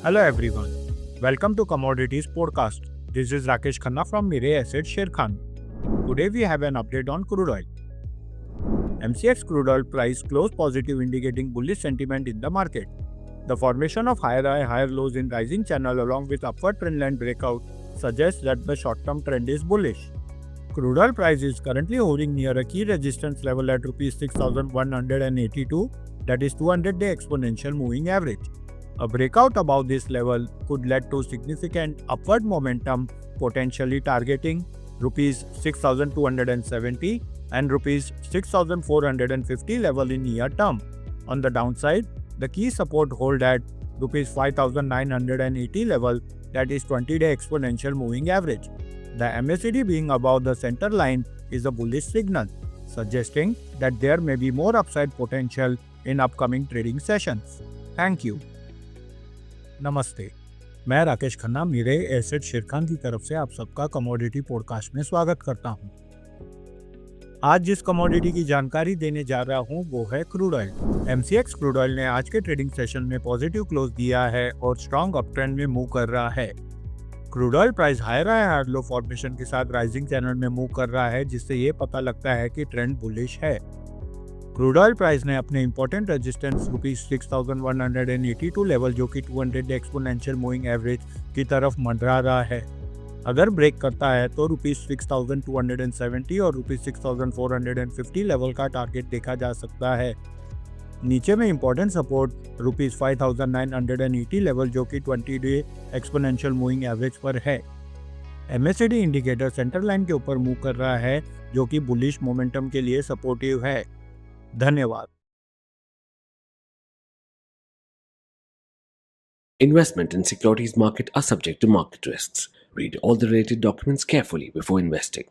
Hello everyone. Welcome to Commodities Podcast. This is Rakesh Khanna from Mirae Asset Sharekhan. Today we have an update on crude oil. MCX crude oil price closed positive, indicating bullish sentiment in the market. The formation of higher high, higher lows in rising channel along with upward trendline breakout suggests that the short-term trend is bullish. Crude oil price is currently hovering near a key resistance level at Rs 6,182, that is 200-day exponential moving average. A breakout above this level could lead to significant upward momentum, potentially targeting Rs 6,270 and Rs 6,450 level in near term. On the downside, the key support hold at Rs 5,980 level, that is 20-day exponential moving average. The MACD being above the center line is a bullish signal, suggesting that there may be more upside potential in upcoming trading sessions. Thank you. नमस्ते, मैं Rakesh Khanna Mirae Asset Sharekhan की तरफ से आप सबका commodity podcast में स्वागत करता हूं। आज जिस कमोडिटी की जानकारी देने जा रहा हूं वो है crude oil. MCX crude oil ने आज के ट्रेडिंग सेशन में पॉजिटिव क्लोज दिया है और स्ट्रॉन्ग अप ट्रेंड में मूव कर रहा है। Crude oil price higher low formation के साथ राइजिंग चैनल में मूव कर रहा है, जिससे ये पता लगता है कि ट्रेंड बुलिश है। क्रूड ऑयल प्राइस ने अपने इंपॉर्टेंट रेजिस्टेंस Rs 6,182 लेवल, जो कि 200 एक्सपोनेंशियल मूविंग एवरेज की तरफ मंडरा रहा है। अगर ब्रेक करता है तो Rs 6,270 और Rs 6,450 लेवल का टारगेट देखा जा सकता है। नीचे में इंपॉर्टेंट सपोर्ट Rs 5,980 लेवल, जो कि 20-डे एक्सपोनेंशियल मूविंग एवरेज पर है। MACD इंडिकेटर सेंटर लाइन के ऊपर मूव कर रहा है, जो कि बुलिश मोमेंटम के लिए सपोर्टिव है। धन्यवाद। Investment in securities market are subject to market risks. Read all the related documents carefully before investing.